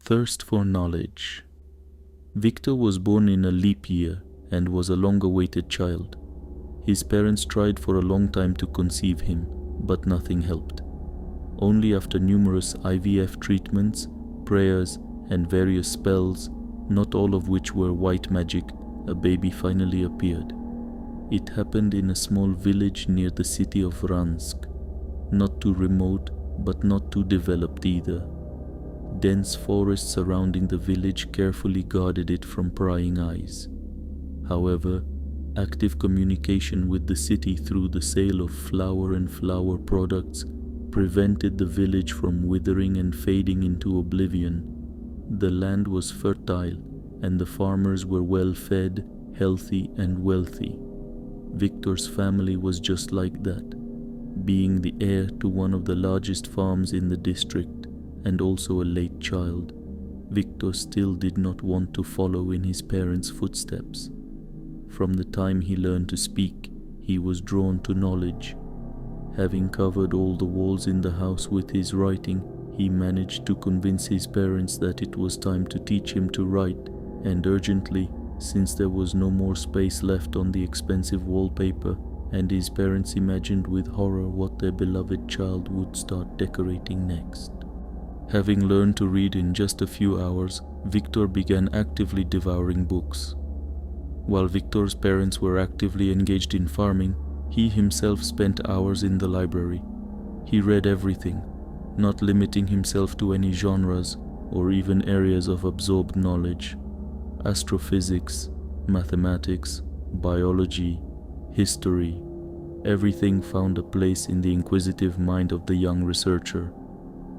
Thirst for knowledge. Victor was born in a leap year and was a long-awaited child. His parents tried for a long time to conceive him, but nothing helped. Only after numerous IVF treatments, prayers, and various spells, not all of which were white magic, a baby finally appeared. It happened in a small village near the city of Ransk. Not too remote, but not too developed either. Dense forests surrounding the village carefully guarded it from prying eyes. However, active communication with the city through the sale of flour and flour products prevented the village from withering and fading into oblivion. The land was fertile, and the farmers were well fed, healthy, and wealthy. Victor's family was just like that, being the heir to one of the largest farms in the district, and also a late child. Victor still did not want to follow in his parents' footsteps. From the time he learned to speak, he was drawn to knowledge. Having covered all the walls in the house with his writing, he managed to convince his parents that it was time to teach him to write, and urgently, since there was no more space left on the expensive wallpaper, and his parents imagined with horror what their beloved child would start decorating next. Having learned to read in just a few hours, Victor began actively devouring books. While Victor's parents were actively engaged in farming, he himself spent hours in the library. He read everything, not limiting himself to any genres or even areas of absorbed knowledge. Astrophysics, mathematics, biology, history, everything found a place in the inquisitive mind of the young researcher.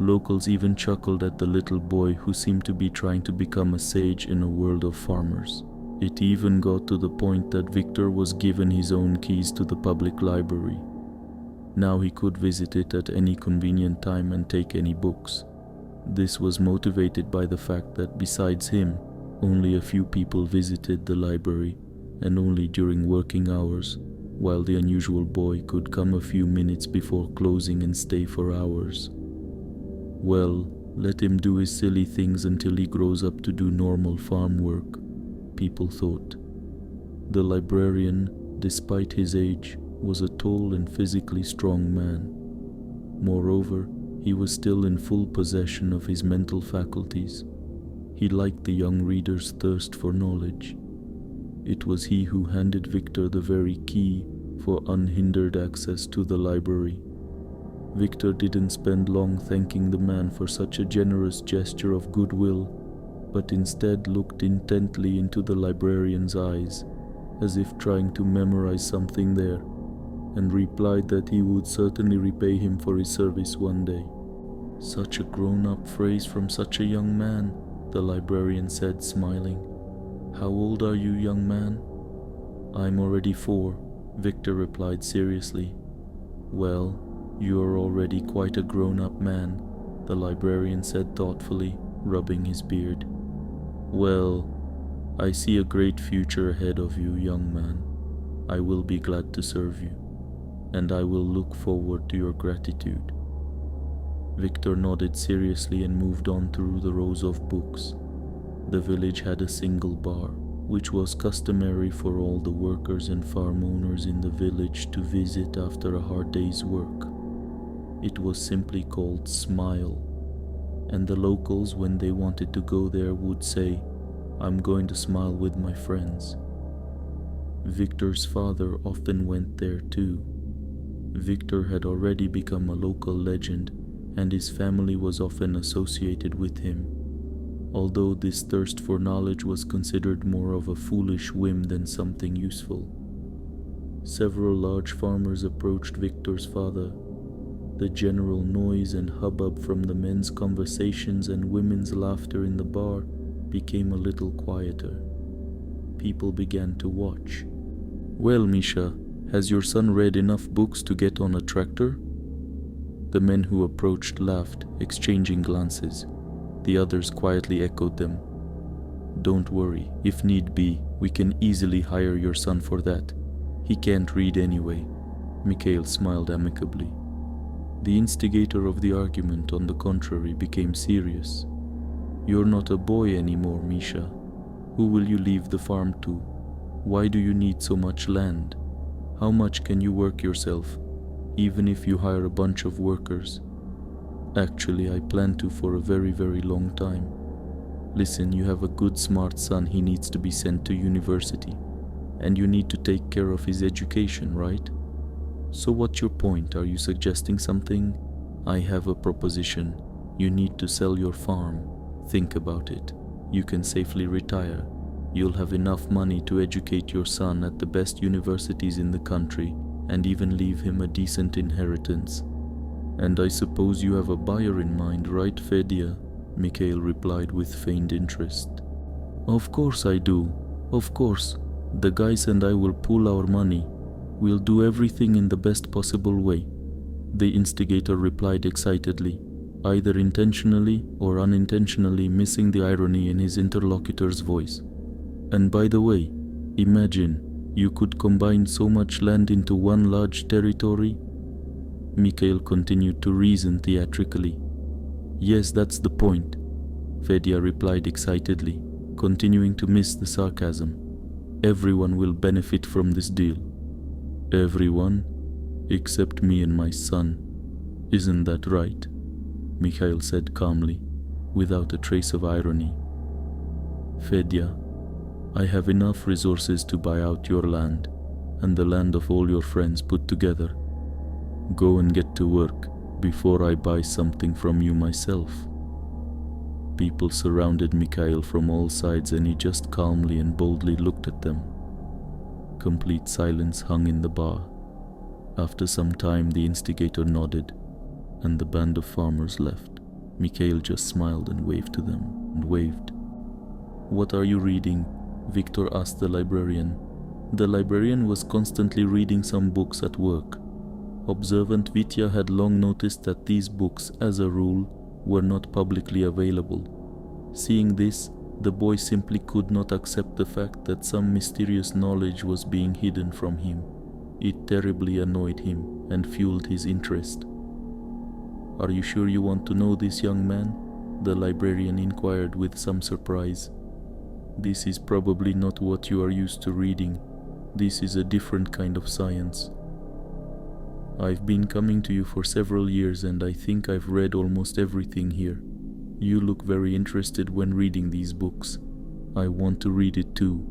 Locals even chuckled at the little boy who seemed to be trying to become a sage in a world of farmers. It even got to the point that Victor was given his own keys to the public library. Now he could visit it at any convenient time and take any books. This was motivated by the fact that besides him, only a few people visited the library, and only during working hours, while the unusual boy could come a few minutes before closing and stay for hours. Well, let him do his silly things until he grows up to do normal farm work, people thought. The librarian, despite his age, was a tall and physically strong man. Moreover, he was still in full possession of his mental faculties. He liked the young reader's thirst for knowledge. It was he who handed Victor the very key for unhindered access to the library. Victor didn't spend long thanking the man for such a generous gesture of goodwill, but instead looked intently into the librarian's eyes, as if trying to memorize something there, and replied that he would certainly repay him for his service one day. Such a grown-up phrase from such a young man, the librarian said, smiling. How old are you, young man? I'm already 4, Victor replied seriously. Well, you are already quite a grown-up man, the librarian said thoughtfully, rubbing his beard. Well, I see a great future ahead of you, young man. I will be glad to serve you, and I will look forward to your gratitude. Victor nodded seriously and moved on through the rows of books. The village had a single bar, which was customary for all the workers and farm owners in the village to visit after a hard day's work. It was simply called Smile, and the locals, when they wanted to go there, would say, I'm going to smile with my friends. Victor's father often went there too. Victor had already become a local legend, and his family was often associated with him, although this thirst for knowledge was considered more of a foolish whim than something useful. Several large farmers approached Victor's father. The general noise and hubbub from the men's conversations and women's laughter in the bar became a little quieter. People began to watch. Well, Misha, has your son read enough books to get on a tractor? The men who approached laughed, exchanging glances. The others quietly echoed them. Don't worry, if need be, we can easily hire your son for that. He can't read anyway. Mikhail smiled amicably. The instigator of the argument, on the contrary, became serious. You're not a boy anymore, Misha. Who will you leave the farm to? Why do you need so much land? How much can you work yourself, even if you hire a bunch of workers? Actually, I plan to for a very, very long time. Listen, you have a good, smart son. He needs to be sent to university, and you need to take care of his education, right? So what's your point? Are you suggesting something? I have a proposition. You need to sell your farm. Think about it. You can safely retire. You'll have enough money to educate your son at the best universities in the country and even leave him a decent inheritance. And I suppose you have a buyer in mind, right, Fedya? Mikhail replied with feigned interest. Of course I do. Of course. The guys and I will pool our money. We'll do everything in the best possible way. The instigator replied excitedly, either intentionally or unintentionally missing the irony in his interlocutor's voice. And by the way, imagine you could combine so much land into one large territory. Mikhail continued to reason theatrically. Yes, that's the point, Fedya replied excitedly, continuing to miss the sarcasm. Everyone will benefit from this deal. Everyone? Except me and my son. Isn't that right? Mikhail said calmly, without a trace of irony. Fedya, I have enough resources to buy out your land and the land of all your friends put together. Go and get to work before I buy something from you myself. People surrounded Mikhail from all sides and he just calmly and boldly looked at them. Complete silence hung in the bar. After some time the instigator nodded and the band of farmers left. Mikhail just smiled and waved to them and waved. What are you reading? Victor asked the librarian. The librarian was constantly reading some books at work. Observant Vitya had long noticed that these books, as a rule, were not publicly available. Seeing this, the boy simply could not accept the fact that some mysterious knowledge was being hidden from him. It terribly annoyed him and fueled his interest. Are you sure you want to know this, young man? The librarian inquired with some surprise. This is probably not what you are used to reading. This is a different kind of science. I've been coming to you for several years and I think I've read almost everything here. You look very interested when reading these books. I want to read it too,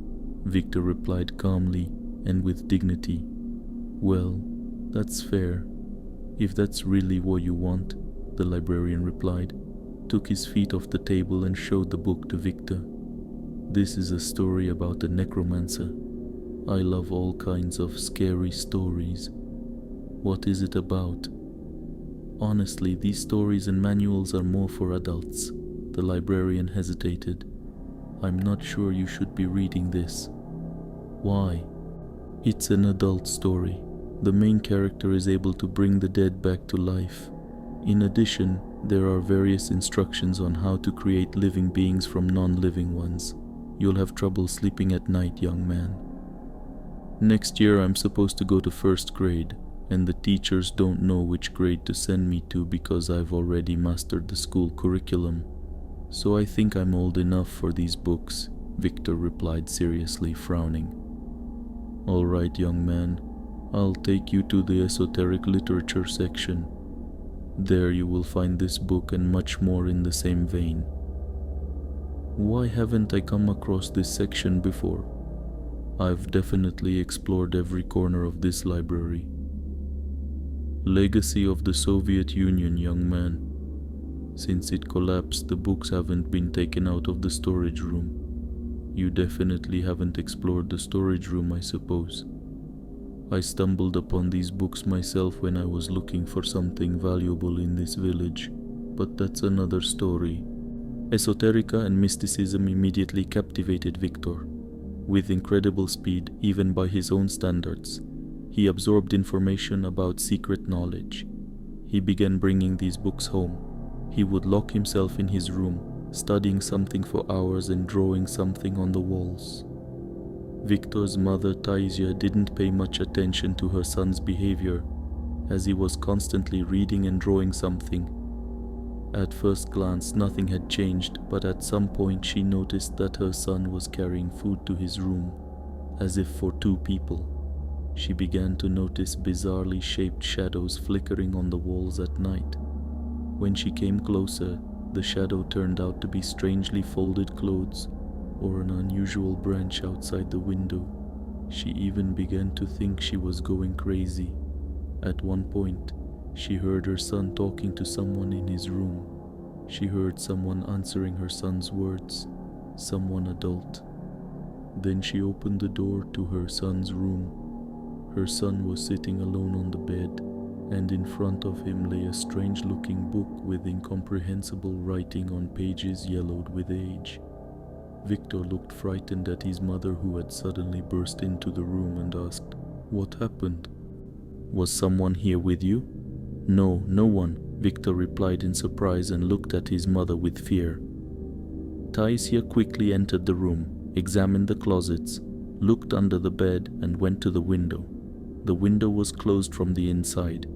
Victor replied calmly and with dignity. Well, that's fair. If that's really what you want, the librarian replied, took his feet off the table and showed the book to Victor. This is a story about a necromancer. I love all kinds of scary stories. What is it about? Honestly, these stories and manuals are more for adults. The librarian hesitated. I'm not sure you should be reading this. Why? It's an adult story. The main character is able to bring the dead back to life. In addition, there are various instructions on how to create living beings from non-living ones. You'll have trouble sleeping at night, young man. Next year I'm supposed to go to first grade, and the teachers don't know which grade to send me to because I've already mastered the school curriculum. So I think I'm old enough for these books, Victor replied seriously, frowning. All right, young man, I'll take you to the esoteric literature section. There you will find this book and much more in the same vein. Why haven't I come across this section before? I've definitely explored every corner of this library. Legacy of the Soviet Union, young man. Since it collapsed, the books haven't been taken out of the storage room. You definitely haven't explored the storage room, I suppose. I stumbled upon these books myself when I was looking for something valuable in this village, but that's another story. Esoterica and mysticism immediately captivated Victor. With incredible speed, even by his own standards, he absorbed information about secret knowledge. He began bringing these books home. He would lock himself in his room, studying something for hours and drawing something on the walls. Victor's mother, Taisia, didn't pay much attention to her son's behavior, as he was constantly reading and drawing something. At first glance, nothing had changed, but at some point she noticed that her son was carrying food to his room, as if for two people. She began to notice bizarrely shaped shadows flickering on the walls at night. When she came closer, the shadow turned out to be strangely folded clothes or an unusual branch outside the window. She even began to think she was going crazy. At one point, she heard her son talking to someone in his room. She heard someone answering her son's words, someone adult. Then she opened the door to her son's room. Her son was sitting alone on the bed, and in front of him lay a strange-looking book with incomprehensible writing on pages yellowed with age. Victor looked frightened at his mother, who had suddenly burst into the room, and asked, "What happened? Was someone here with you?" "No, no one," Victor replied in surprise and looked at his mother with fear. Taisia quickly entered the room, examined the closets, looked under the bed, and went to the window. The window was closed from the inside.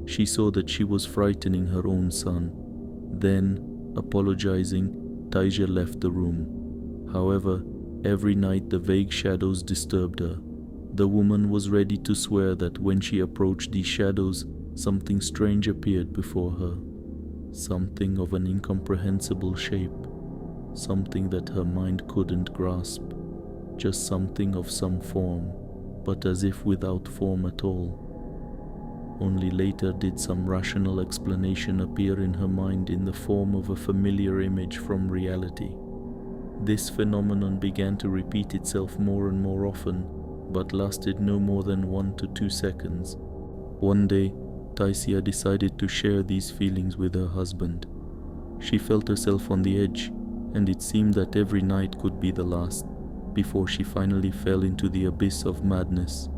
She saw that she was frightening her own son. Then, apologizing, Taisia left the room. However, every night the vague shadows disturbed her. The woman was ready to swear that when she approached these shadows, something strange appeared before her. Something of an incomprehensible shape. Something that her mind couldn't grasp. Just something of some form, but as if without form at all. Only later did some rational explanation appear in her mind in the form of a familiar image from reality. This phenomenon began to repeat itself more and more often, but lasted no more than 1 to 2 seconds. One day, Taisia decided to share these feelings with her husband. She felt herself on the edge, and it seemed that every night could be the last, before she finally fell into the abyss of madness.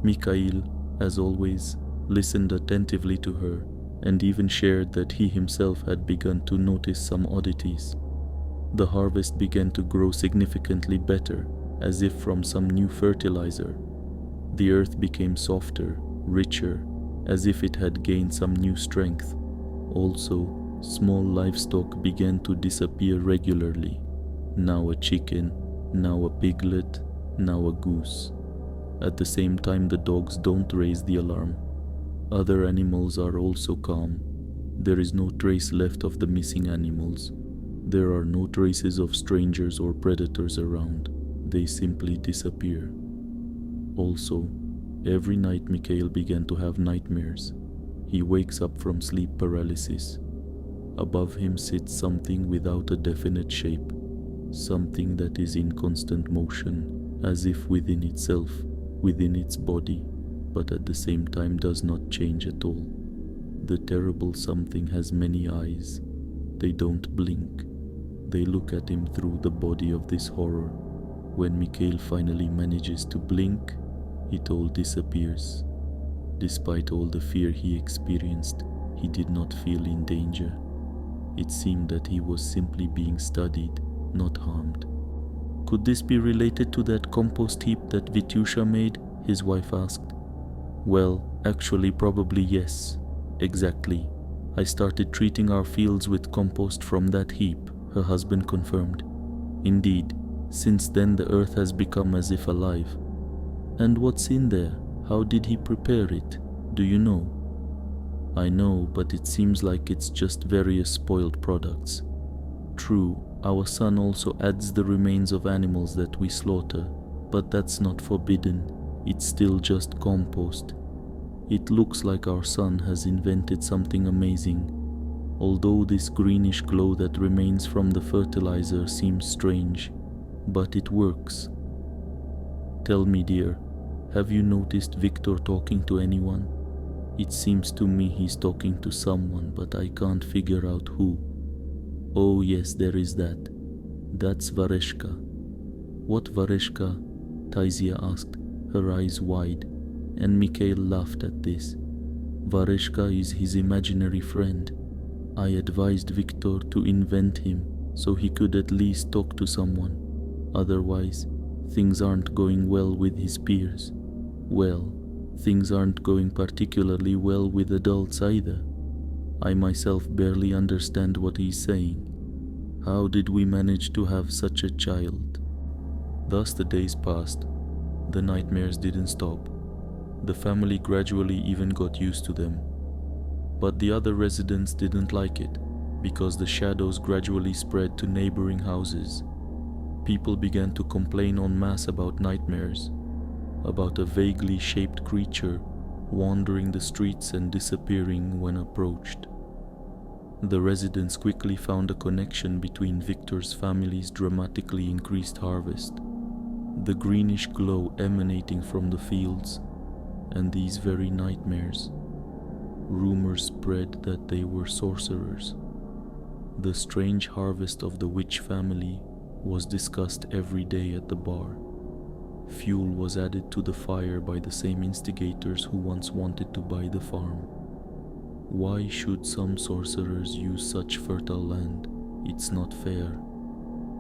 Mikhail, as always, listened attentively to her, and even shared that he himself had begun to notice some oddities. The harvest began to grow significantly better, as if from some new fertilizer. The earth became softer, richer, as if it had gained some new strength. Also, small livestock began to disappear regularly. Now a chicken, now a piglet, now a goose. At the same time, the dogs don't raise the alarm. Other animals are also calm. There is no trace left of the missing animals. There are no traces of strangers or predators around. They simply disappear. Also, every night Mikhail began to have nightmares. He wakes up from sleep paralysis. Above him sits something without a definite shape, something that is in constant motion, as if within itself, within its body, but at the same time does not change at all. The terrible something has many eyes. They don't blink. They look at him through the body of this horror. When Mikhail finally manages to blink, it all disappears. Despite all the fear he experienced, he did not feel in danger. It seemed that he was simply being studied, not harmed. "Could this be related to that compost heap that Vityusha made?" his wife asked. "Well, actually probably yes. Exactly. I started treating our fields with compost from that heap," her husband confirmed. "Indeed, since then the earth has become as if alive." "And what's in there? How did he prepare it? Do you know?" "I know, but it seems like it's just various spoiled products. True, our son also adds the remains of animals that we slaughter, but that's not forbidden. It's still just compost. It looks like our son has invented something amazing, although this greenish glow that remains from the fertilizer seems strange, but it works. Tell me, dear, have you noticed Victor talking to anyone? It seems to me he's talking to someone, but I can't figure out who." "Oh yes, there is that. That's Vareshka." "What Vareshka?" Taisia asked, her eyes wide, and Mikhail laughed at this. "Vareshka is his imaginary friend. I advised Victor to invent him so he could at least talk to someone. Otherwise, things aren't going well with his peers. Well, things aren't going particularly well with adults either." I myself barely understand what he's saying. How did we manage to have such a child? Thus the days passed. The nightmares didn't stop. The family gradually even got used to them. But the other residents didn't like it, because the shadows gradually spread to neighboring houses. People began to complain en masse about nightmares, about a vaguely shaped creature wandering the streets and disappearing when approached. The residents quickly found a connection between Victor's family's dramatically increased harvest, the greenish glow emanating from the fields, and these very nightmares. Rumors spread that they were sorcerers. The strange harvest of the witch family was discussed every day at the bar. Fuel was added to the fire by the same instigators who once wanted to buy the farm. Why should some sorcerers use such fertile land? It's not fair.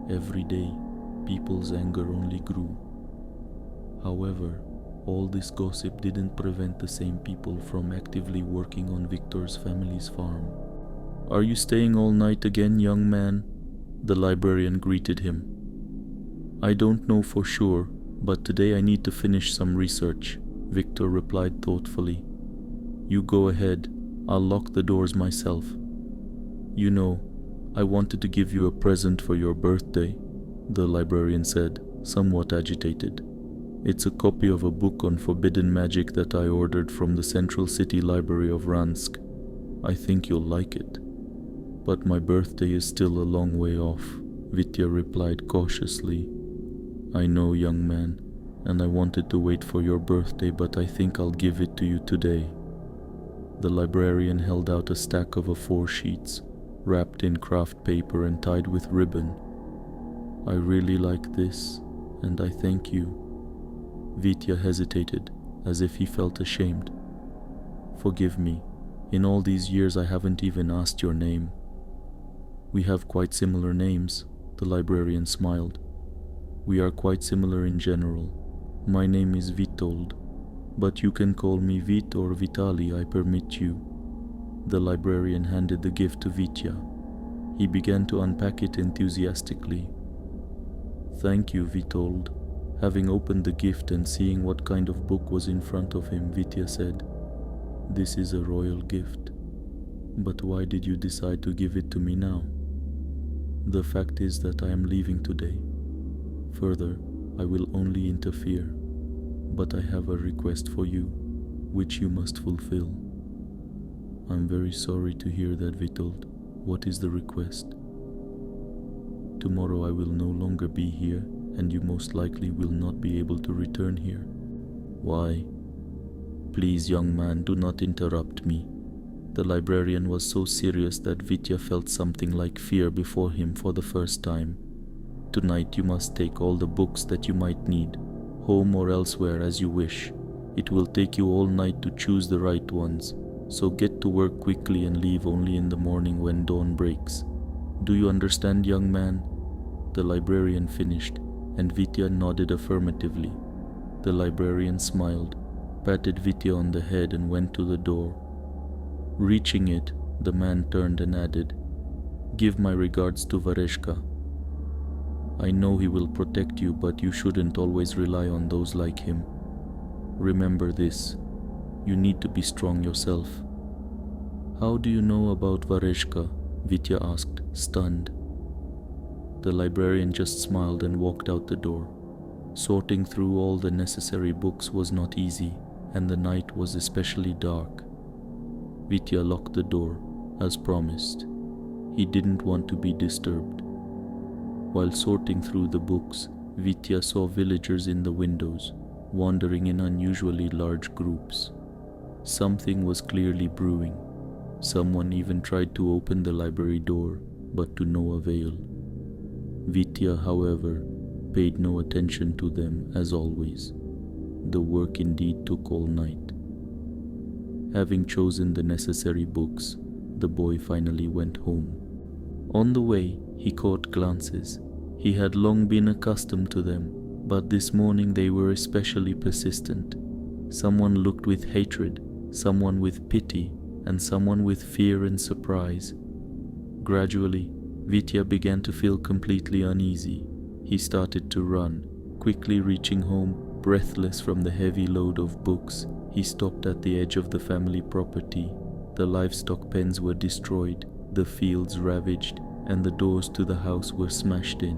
Every day, people's anger only grew. However, all this gossip didn't prevent the same people from actively working on Victor's family's farm. "Are you staying all night again, young man?" the librarian greeted him. "I don't know for sure, but today I need to finish some research," Victor replied thoughtfully. "You go ahead. I'll lock the doors myself." "You know, I wanted to give you a present for your birthday," the librarian said, somewhat agitated. "It's a copy of a book on forbidden magic that I ordered from the Central City Library of Ransk. I think you'll like it." "But my birthday is still a long way off," Vitya replied cautiously. "I know, young man, and I wanted to wait for your birthday, but I think I'll give it to you today." The librarian held out a stack of A4 sheets, wrapped in craft paper and tied with ribbon. "I really like this, and I thank you." Vitya hesitated, as if he felt ashamed. "Forgive me. In all these years I haven't even asked your name." "We have quite similar names," the librarian smiled. "We are quite similar in general. My name is Witold, but you can call me Vit or Vitali, I permit you." The librarian handed the gift to Vitya. He began to unpack it enthusiastically. "Thank you, Witold." Having opened the gift and seeing what kind of book was in front of him, Vitya said, "This is a royal gift. But why did you decide to give it to me now?" "The fact is that I am leaving today. Further, I will only interfere. But I have a request for you, which you must fulfill." "I'm very sorry to hear that, Witold. What is the request?" "Tomorrow I will no longer be here, and you most likely will not be able to return here." "Why?" "Please, young man, do not interrupt me." The librarian was so serious that Vitya felt something like fear before him for the first time. "Tonight you must take all the books that you might need, home or elsewhere as you wish. It will take you all night to choose the right ones, so get to work quickly and leave only in the morning when dawn breaks. Do you understand, young man?" The librarian finished, and Vitya nodded affirmatively. The librarian smiled, patted Vitya on the head and went to the door. Reaching it, the man turned and added, "Give my regards to Vareshka. I know he will protect you, but you shouldn't always rely on those like him. Remember this, you need to be strong yourself." "How do you know about Vareshka?" Vitya asked, stunned. The librarian just smiled and walked out the door. Sorting through all the necessary books was not easy, and the night was especially dark. Vitya locked the door, as promised. He didn't want to be disturbed. While sorting through the books, Vitya saw villagers in the windows, wandering in unusually large groups. Something was clearly brewing. Someone even tried to open the library door, but to no avail. Vitya, however, paid no attention to them as always. The work indeed took all night. Having chosen the necessary books, the boy finally went home. On the way, he caught glances. He had long been accustomed to them, but this morning they were especially persistent. Someone looked with hatred, someone with pity, and someone with fear and surprise. Gradually, Vitya began to feel completely uneasy. He started to run, quickly reaching home, breathless from the heavy load of books. He stopped at the edge of the family property. The livestock pens were destroyed, the fields ravaged, and the doors to the house were smashed in.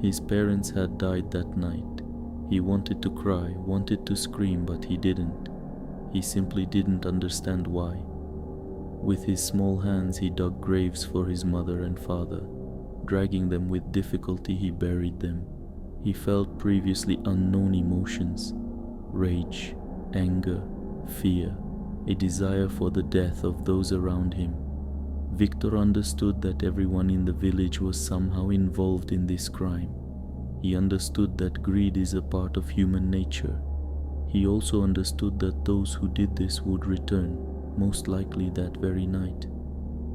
His parents had died that night. He wanted to cry, wanted to scream, but he didn't. He simply didn't understand why. With his small hands he dug graves for his mother and father. Dragging them with difficulty, he buried them. He felt previously unknown emotions: rage, anger, fear, a desire for the death of those around him. Victor understood that everyone in the village was somehow involved in this crime. He understood that greed is a part of human nature. He also understood that those who did this would return, most likely that very night.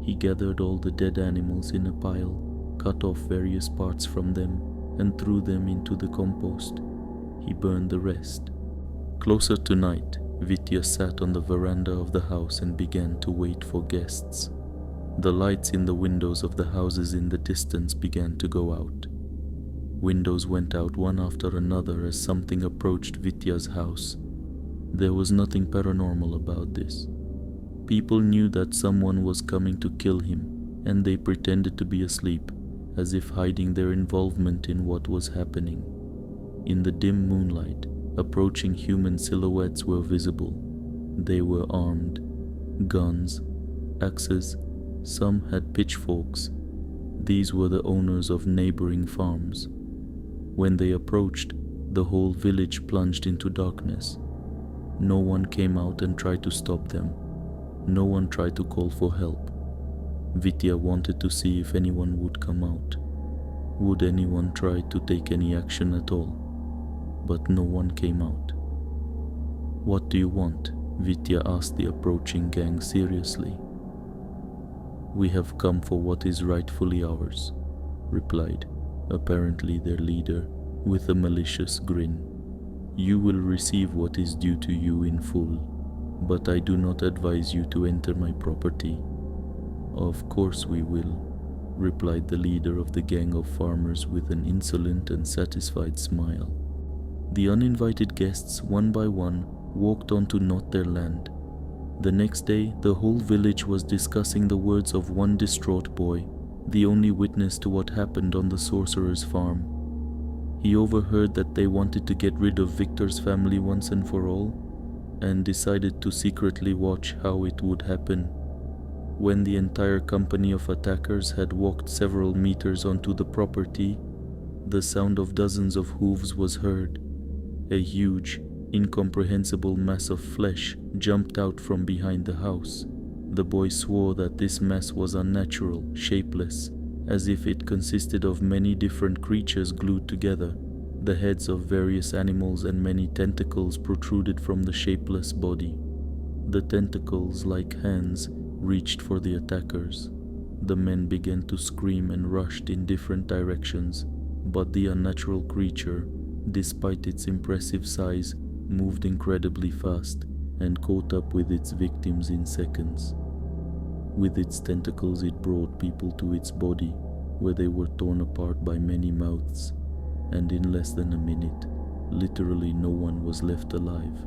He gathered all the dead animals in a pile, cut off various parts from them, and threw them into the compost. He burned the rest. Closer to night, Vitya sat on the veranda of the house and began to wait for guests. The lights in the windows of the houses in the distance began to go out. Windows went out one after another as something approached Vitya's house. There was nothing paranormal about this. People knew that someone was coming to kill him, and they pretended to be asleep, as if hiding their involvement in what was happening. In the dim moonlight, approaching human silhouettes were visible. They were armed. Guns, axes, some had pitchforks. These were the owners of neighboring farms. When they approached, the whole village plunged into darkness. No one came out and tried to stop them. No one tried to call for help. Vitya wanted to see if anyone would come out. Would anyone try to take any action at all? But no one came out. "What do you want?" Vitya asked the approaching gang seriously. "We have come for what is rightfully ours," replied, apparently their leader, with a malicious grin. "You will receive what is due to you in full, but I do not advise you to enter my property." "Of course we will," replied the leader of the gang of farmers with an insolent and satisfied smile. The uninvited guests, one by one, walked on to not their land. The next day, the whole village was discussing the words of one distraught boy, the only witness to what happened on the sorcerer's farm. He overheard that they wanted to get rid of Victor's family once and for all, and decided to secretly watch how it would happen. When the entire company of attackers had walked several meters onto the property, the sound of dozens of hooves was heard. A huge, incomprehensible mass of flesh jumped out from behind the house. The boy swore that this mass was unnatural, shapeless, as if it consisted of many different creatures glued together. The heads of various animals and many tentacles protruded from the shapeless body. The tentacles, like hands, reached for the attackers. The men began to scream and rushed in different directions, but the unnatural creature, despite its impressive size, moved incredibly fast and caught up with its victims in seconds. With its tentacles it brought people to its body, where they were torn apart by many mouths, and in less than a minute, literally no one was left alive.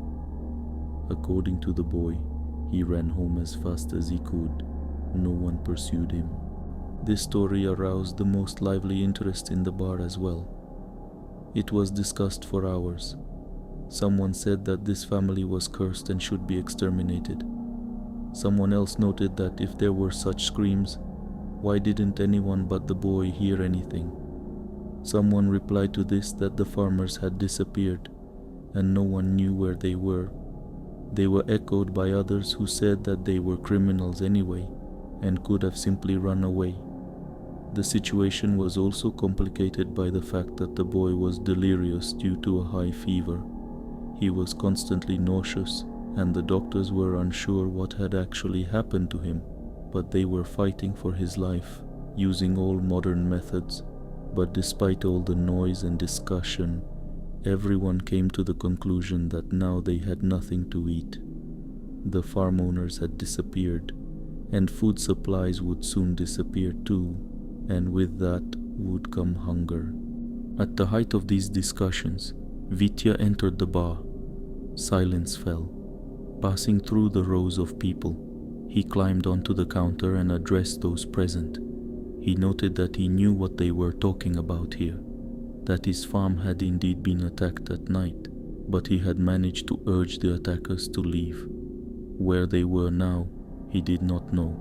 According to the boy, he ran home as fast as he could. No one pursued him. This story aroused the most lively interest in the bar as well. It was discussed for hours. Someone said that this family was cursed and should be exterminated. Someone else noted that if there were such screams, why didn't anyone but the boy hear anything? Someone replied to this that the farmers had disappeared, and no one knew where they were. They were echoed by others who said that they were criminals anyway, and could have simply run away. The situation was also complicated by the fact that the boy was delirious due to a high fever. He was constantly nauseous, and the doctors were unsure what had actually happened to him, but they were fighting for his life, using all modern methods. But despite all the noise and discussion, everyone came to the conclusion that now they had nothing to eat. The farm owners had disappeared, and food supplies would soon disappear too, and with that would come hunger. At the height of these discussions, Vitya entered the bar. Silence fell. Passing through the rows of people, he climbed onto the counter and addressed those present. He noted that he knew what they were talking about here, that his farm had indeed been attacked at night, but he had managed to urge the attackers to leave. Where they were now, he did not know.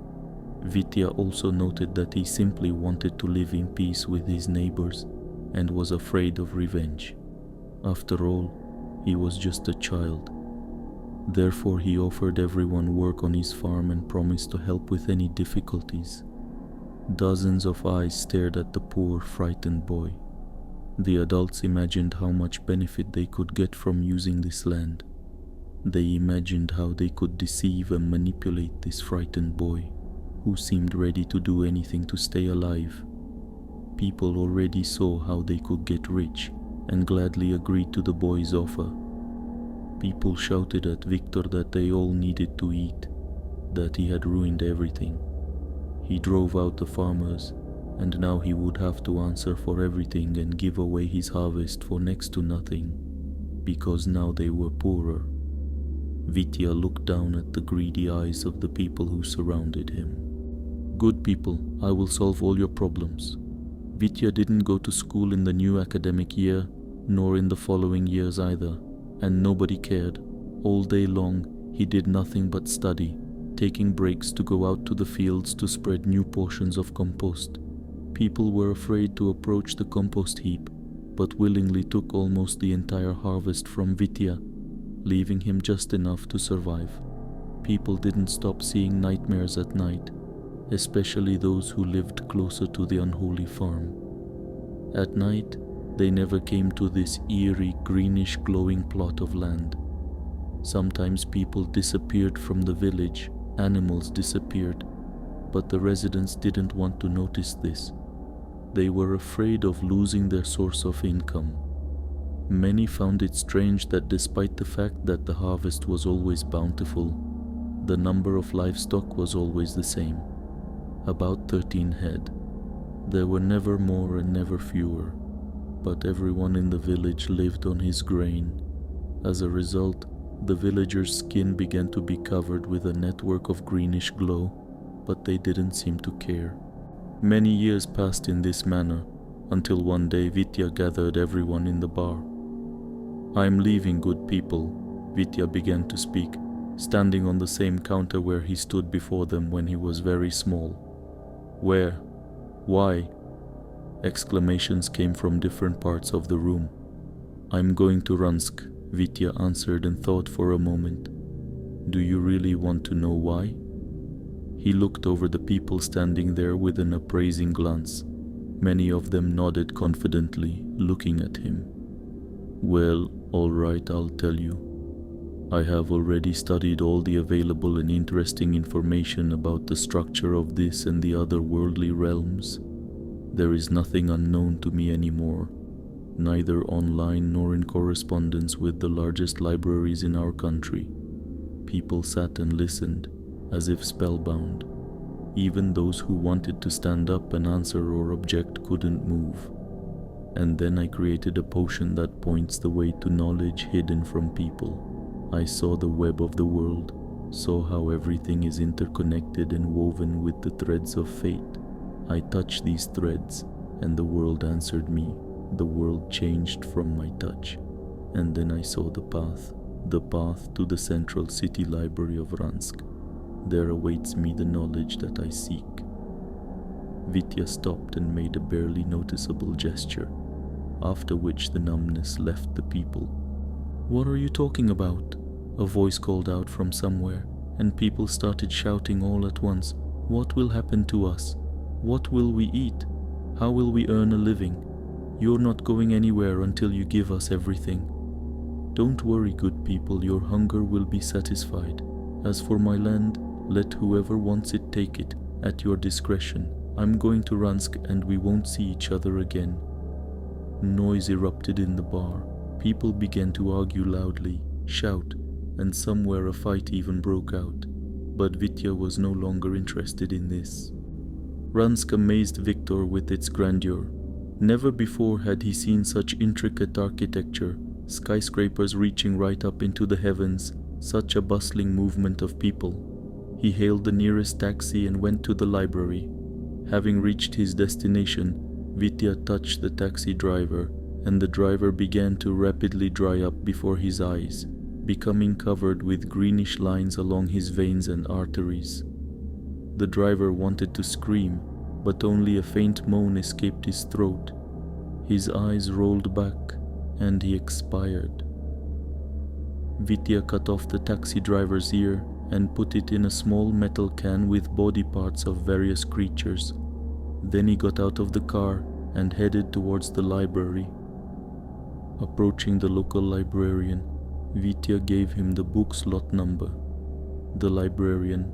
Vitya also noted that he simply wanted to live in peace with his neighbors and was afraid of revenge. After all, he was just a child. Therefore, he offered everyone work on his farm and promised to help with any difficulties. Dozens of eyes stared at the poor, frightened boy. The adults imagined how much benefit they could get from using this land. They imagined how they could deceive and manipulate this frightened boy, who seemed ready to do anything to stay alive. People already saw how they could get rich and gladly agreed to the boy's offer. People shouted at Victor that they all needed to eat, that he had ruined everything. He drove out the farmers, and now he would have to answer for everything and give away his harvest for next to nothing, because now they were poorer. Vitya looked down at the greedy eyes of the people who surrounded him. "Good people, I will solve all your problems." Vitya didn't go to school in the new academic year, nor in the following years either, and nobody cared. All day long, he did nothing but study, taking breaks to go out to the fields to spread new portions of compost. People were afraid to approach the compost heap, but willingly took almost the entire harvest from Vitya, leaving him just enough to survive. People didn't stop seeing nightmares at night, especially those who lived closer to the unholy farm. At night, they never came to this eerie, greenish, glowing plot of land. Sometimes people disappeared from the village, animals disappeared, but the residents didn't want to notice this. They were afraid of losing their source of income. Many found it strange that despite the fact that the harvest was always bountiful, the number of livestock was always the same, about 13 head. There were never more and never fewer, but everyone in the village lived on his grain. As a result, the villagers' skin began to be covered with a network of greenish glow, but they didn't seem to care. Many years passed in this manner, until one day Vitya gathered everyone in the bar. "I'm leaving, good people," Vitya began to speak, standing on the same counter where he stood before them when he was very small. "Where? Why?" Exclamations came from different parts of the room. "I'm going to Ransk," Vitya answered and thought for a moment. "Do you really want to know why?" He looked over the people standing there with an appraising glance. Many of them nodded confidently, looking at him. "Well, all right, I'll tell you. I have already studied all the available and interesting information about the structure of this and the other worldly realms. There is nothing unknown to me anymore, neither online nor in correspondence with the largest libraries in our country." People sat and listened, as if spellbound. Even those who wanted to stand up and answer or object couldn't move. And then I created a potion that points the way to knowledge hidden from people. I saw the web of the world, saw how everything is interconnected and woven with the threads of fate. I touched these threads, and the world answered me. The world changed from my touch. And then I saw the path to the central city library of Ransk. There awaits me the knowledge that I seek. Vitya stopped and made a barely noticeable gesture, after which the numbness left the people. "What are you talking about?" a voice called out from somewhere, and people started shouting all at once. "What will happen to us? What will we eat? How will we earn a living? You're not going anywhere until you give us everything." "Don't worry, good people, your hunger will be satisfied. As for my land, let whoever wants it take it, at your discretion. I'm going to Ransk and we won't see each other again." Noise erupted in the bar. People began to argue loudly, shout, and somewhere a fight even broke out, but Vitya was no longer interested in this. Ransk amazed Viktor with its grandeur. Never before had he seen such intricate architecture, skyscrapers reaching right up into the heavens, such a bustling movement of people. He hailed the nearest taxi and went to the library. Having reached his destination, Vitya touched the taxi driver, and the driver began to rapidly dry up before his eyes, becoming covered with greenish lines along his veins and arteries. The driver wanted to scream, but only a faint moan escaped his throat. His eyes rolled back, and he expired. Vitya cut off the taxi driver's ear and put it in a small metal can with body parts of various creatures. Then he got out of the car and headed towards the library. Approaching the local librarian, Vitya gave him the book's lot number. The librarian,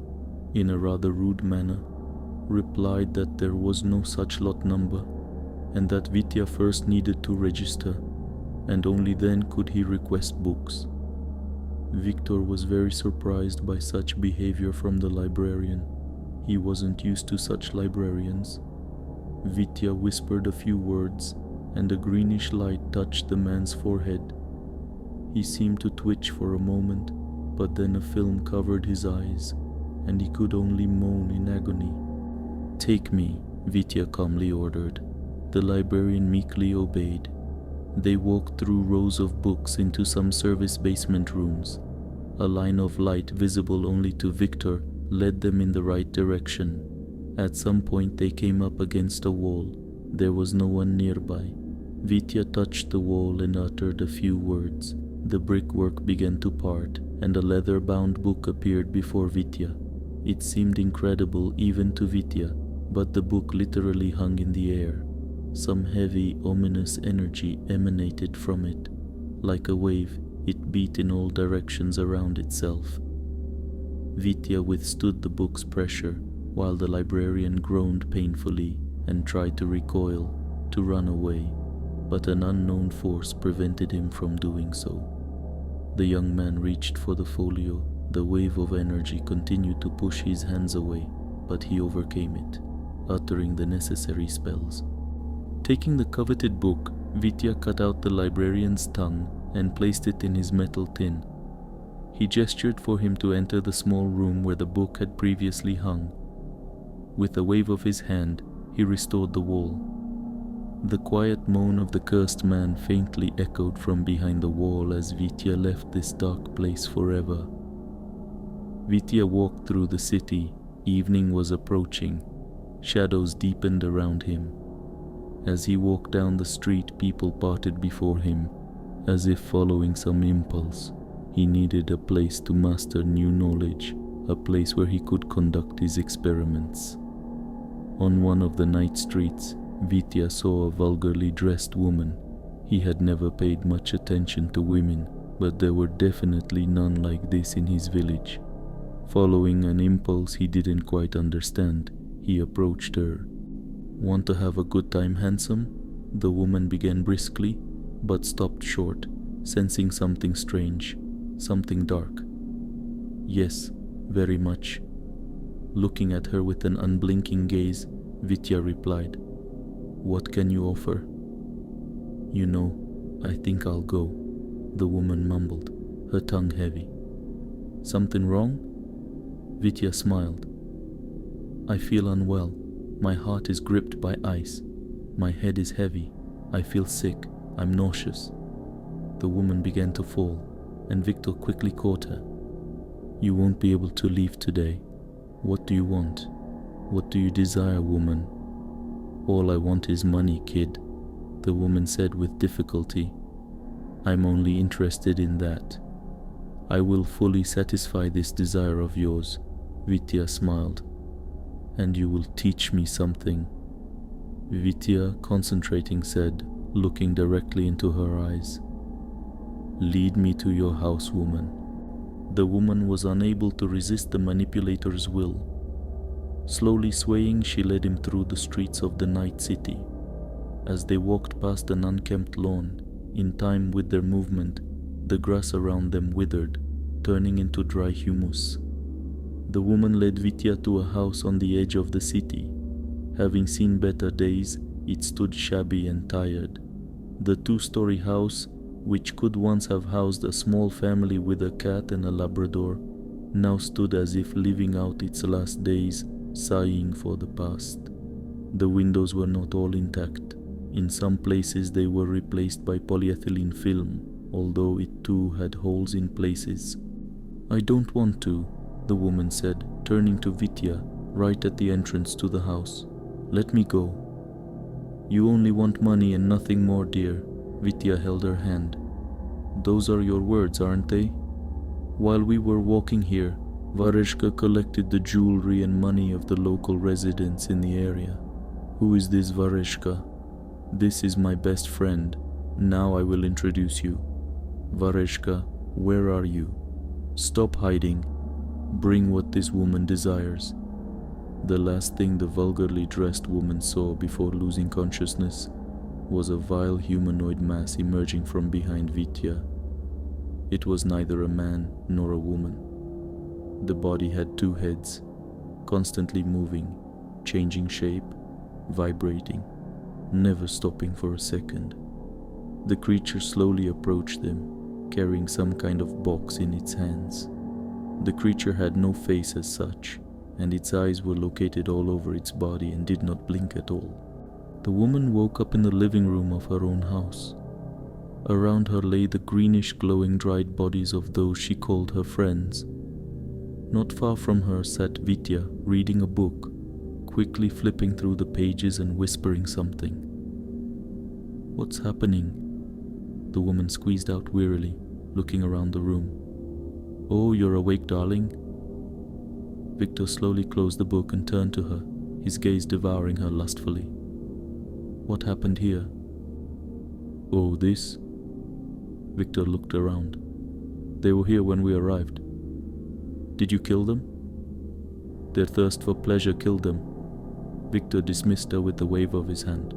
in a rather rude manner, replied that there was no such lot number, and that Vitya first needed to register, and only then could he request books. Viktor was very surprised by such behavior from the librarian. He wasn't used to such librarians. Vitya whispered a few words, and a greenish light touched the man's forehead. He seemed to twitch for a moment, but then a film covered his eyes, and he could only moan in agony. "Take me," Vitya calmly ordered. The librarian meekly obeyed. They walked through rows of books into some service basement rooms. A line of light visible only to Viktor led them in the right direction. At some point they came up against a wall. There was no one nearby. Vitya touched the wall and uttered a few words. The brickwork began to part, and a leather-bound book appeared before Vitya. It seemed incredible even to Vitya, but the book literally hung in the air. Some heavy, ominous energy emanated from it. Like a wave, it beat in all directions around itself. Vitya withstood the book's pressure, while the librarian groaned painfully and tried to recoil, to run away, but an unknown force prevented him from doing so. The young man reached for the folio. The wave of energy continued to push his hands away, but he overcame it, uttering the necessary spells. Taking the coveted book, Vitya cut out the librarian's tongue and placed it in his metal tin. He gestured for him to enter the small room where the book had previously hung. With a wave of his hand, he restored the wall. The quiet moan of the cursed man faintly echoed from behind the wall as Vitya left this dark place forever. Vitya walked through the city. Evening was approaching. Shadows deepened around him. As he walked down the street, people parted before him, as if following some impulse. He needed a place to master new knowledge, a place where he could conduct his experiments. On one of the night streets, Vitya saw a vulgarly dressed woman. He had never paid much attention to women, but there were definitely none like this in his village. Following an impulse he didn't quite understand, he approached her. "Want to have a good time, handsome?" The woman began briskly, but stopped short, sensing something strange, something dark. "Yes, very much." Looking at her with an unblinking gaze, Vitya replied, "What can you offer?" "You know, I think I'll go," the woman mumbled, her tongue heavy. "Something wrong?" Vitya smiled. "I feel unwell. My heart is gripped by ice. My head is heavy. I feel sick. I'm nauseous." The woman began to fall, and Viktor quickly caught her. "You won't be able to leave today. What do you want? What do you desire, woman?" "All I want is money, kid," the woman said with difficulty. "I'm only interested in that. I will fully satisfy this desire of yours," Vitya smiled. "And you will teach me something," Vitya, concentrating, said, looking directly into her eyes. "Lead me to your house, woman." The woman was unable to resist the manipulator's will. Slowly swaying, she led him through the streets of the night city. As they walked past an unkempt lawn, in time with their movement, the grass around them withered. turning into dry humus. The woman led Vitya to a house on the edge of the city. Having seen better days, it stood shabby and tired. The two-story house, which could once have housed a small family with a cat and a Labrador, now stood as if living out its last days, sighing for the past. The windows were not all intact. In some places they were replaced by polyethylene film, although it too had holes in places. "I don't want to," the woman said, turning to Vitya right at the entrance to the house. "Let me go." "You only want money and nothing more, dear." Vitya held her hand. "Those are your words, aren't they? While we were walking here, Vareshka collected the jewelry and money of the local residents in the area." "Who is this Vareshka?" "This is my best friend. Now I will introduce you. Vareshka, where are you? Stop hiding. Bring what this woman desires." The last thing the vulgarly dressed woman saw before losing consciousness was a vile humanoid mass emerging from behind Vitya. It was neither a man nor a woman. The body had two heads, constantly moving, changing shape, vibrating, never stopping for a second. The creature slowly approached them, carrying some kind of box in its hands. The creature had no face as such, and its eyes were located all over its body and did not blink at all. The woman woke up in the living room of her own house. Around her lay the greenish glowing dried bodies of those she called her friends. Not far from her sat Vitya reading a book, quickly flipping through the pages and whispering something. "What's happening?" The woman squeezed out wearily, looking around the room. "Oh, you're awake, darling?" Victor slowly closed the book and turned to her, his gaze devouring her lustfully. "What happened here?" "Oh, this?" Victor looked around. "They were here when we arrived." "Did you kill them?" "Their thirst for pleasure killed them." Victor dismissed her with a wave of his hand.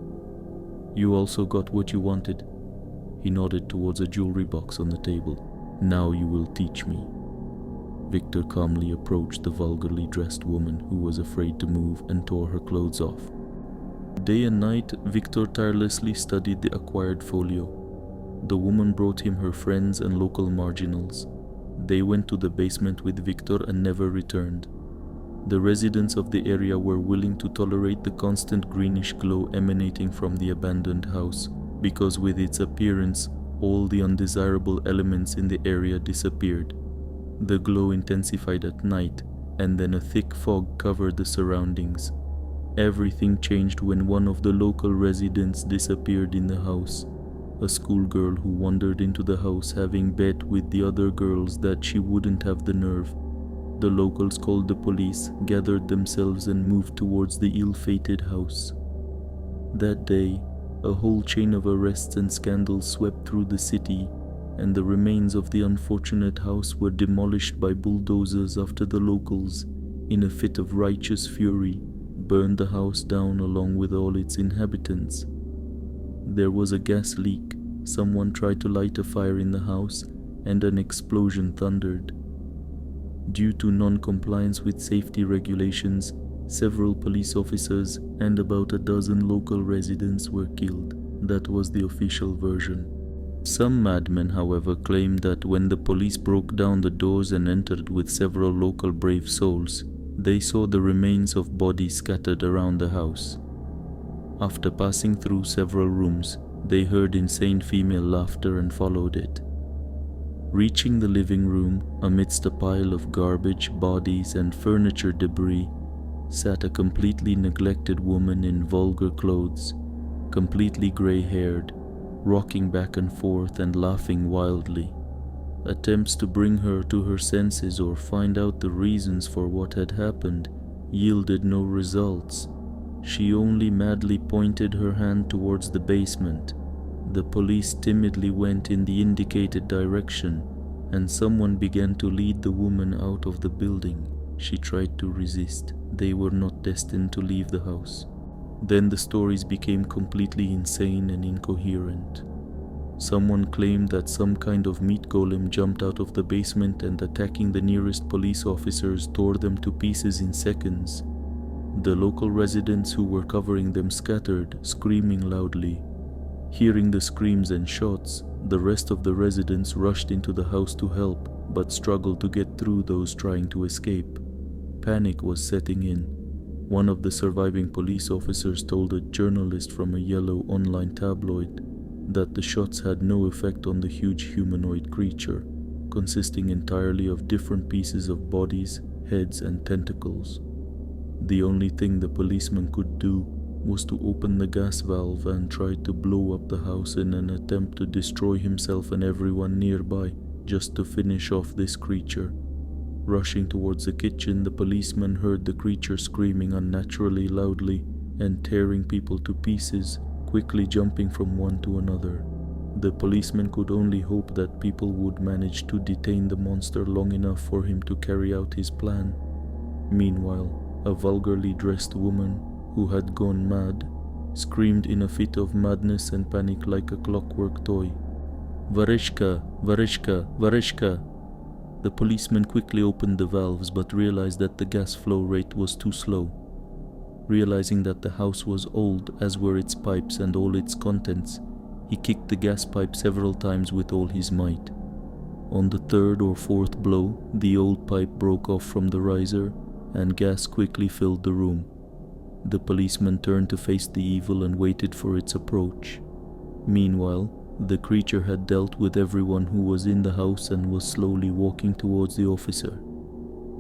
"You also got what you wanted." He nodded towards a jewelry box on the table. "Now you will teach me." Victor calmly approached the vulgarly dressed woman who was afraid to move and tore her clothes off. Day and night, Victor tirelessly studied the acquired folio. The woman brought him her friends and local marginals. They went to the basement with Victor and never returned. The residents of the area were willing to tolerate the constant greenish glow emanating from the abandoned house, because with its appearance, all the undesirable elements in the area disappeared. The glow intensified at night, and then a thick fog covered the surroundings. Everything changed when one of the local residents disappeared in the house. A schoolgirl who wandered into the house having bet with the other girls that she wouldn't have the nerve. The locals called the police, gathered themselves and moved towards the ill-fated house. That day, a whole chain of arrests and scandals swept through the city, and the remains of the unfortunate house were demolished by bulldozers after the locals, in a fit of righteous fury, burned the house down along with all its inhabitants. There was a gas leak, someone tried to light a fire in the house, and an explosion thundered. Due to non-compliance with safety regulations, several police officers and about a dozen local residents were killed. That was the official version. Some madmen, however, claimed that when the police broke down the doors and entered with several local brave souls, they saw the remains of bodies scattered around the house. After passing through several rooms, they heard insane female laughter and followed it. Reaching the living room, amidst a pile of garbage, bodies, and furniture debris, sat a completely neglected woman in vulgar clothes, completely gray-haired, rocking back and forth and laughing wildly. Attempts to bring her to her senses or find out the reasons for what had happened yielded no results. She only madly pointed her hand towards the basement. The police timidly went in the indicated direction, and someone began to lead the woman out of the building. She tried to resist. They were not destined to leave the house. Then the stories became completely insane and incoherent. Someone claimed that some kind of meat golem jumped out of the basement and, attacking the nearest police officers, tore them to pieces in seconds. The local residents who were covering them scattered, screaming loudly. Hearing the screams and shots, the rest of the residents rushed into the house to help, but struggled to get through those trying to escape. Panic was setting in. One of the surviving police officers told a journalist from a yellow online tabloid that the shots had no effect on the huge humanoid creature, consisting entirely of different pieces of bodies, heads, and tentacles. The only thing the policeman could do was to open the gas valve and try to blow up the house in an attempt to destroy himself and everyone nearby, just to finish off this creature. Rushing towards the kitchen, the policeman heard the creature screaming unnaturally loudly and tearing people to pieces, quickly jumping from one to another. The policeman could only hope that people would manage to detain the monster long enough for him to carry out his plan. Meanwhile, a vulgarly dressed woman, who had gone mad, screamed in a fit of madness and panic like a clockwork toy. "Vareshka! Vareshka! Vareshka!" The policeman quickly opened the valves but realized that the gas flow rate was too slow. Realizing that the house was old, as were its pipes and all its contents, he kicked the gas pipe several times with all his might. On the third or fourth blow, the old pipe broke off from the riser, and gas quickly filled the room. The policeman turned to face the evil and waited for its approach. Meanwhile, the creature had dealt with everyone who was in the house and was slowly walking towards the officer.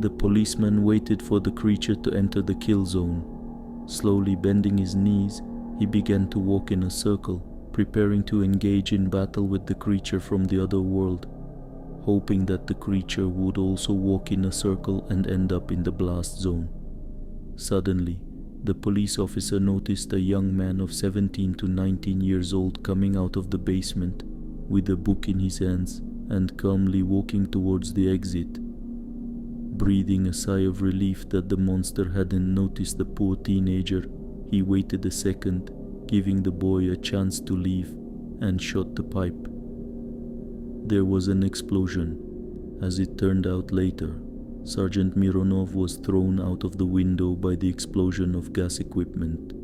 The policeman waited for the creature to enter the kill zone. Slowly bending his knees, he began to walk in a circle, preparing to engage in battle with the creature from the other world, hoping that the creature would also walk in a circle and end up in the blast zone. Suddenly, the police officer noticed a young man of 17 to 19 years old coming out of the basement with a book in his hands and calmly walking towards the exit. Breathing a sigh of relief that the monster hadn't noticed the poor teenager, he waited a second, giving the boy a chance to leave, and shot the pipe. There was an explosion. As it turned out later, Sergeant Mironov was thrown out of the window by the explosion of gas equipment.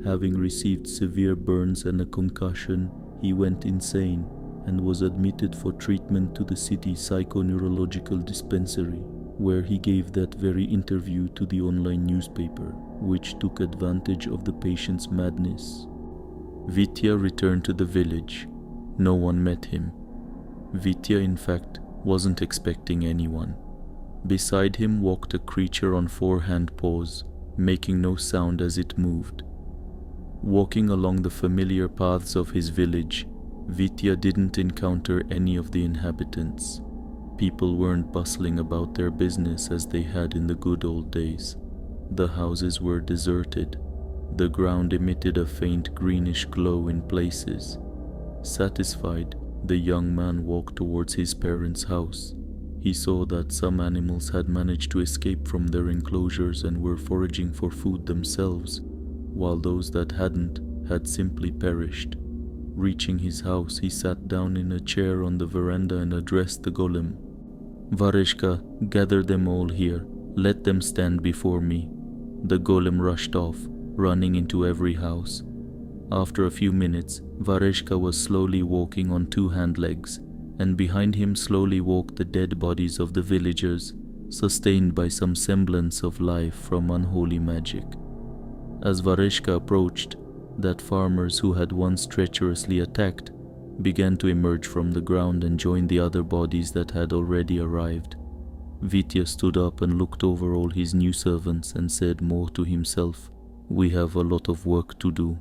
Having received severe burns and a concussion, he went insane and was admitted for treatment to the city's psychoneurological dispensary, where he gave that very interview to the online newspaper, which took advantage of the patient's madness. Vitya returned to the village. No one met him. Vitya, in fact, wasn't expecting anyone. Beside him walked a creature on 4 hand paws, making no sound as it moved. Walking along the familiar paths of his village, Vitya didn't encounter any of the inhabitants. People weren't bustling about their business as they had in the good old days. The houses were deserted. The ground emitted a faint greenish glow in places. Satisfied, the young man walked towards his parents' house. He saw that some animals had managed to escape from their enclosures and were foraging for food themselves, while those that hadn't had simply perished. Reaching his house, he sat down in a chair on the veranda and addressed the golem. "Vareshka, gather them all here. Let them stand before me." The golem rushed off, running into every house. After a few minutes, Vareshka was slowly walking on 2 hind legs, and behind him slowly walked the dead bodies of the villagers, sustained by some semblance of life from unholy magic. As Vareshka approached, that farmers who had once treacherously attacked began to emerge from the ground and join the other bodies that had already arrived. Vitya stood up and looked over all his new servants and said more to himself, "We have a lot of work to do."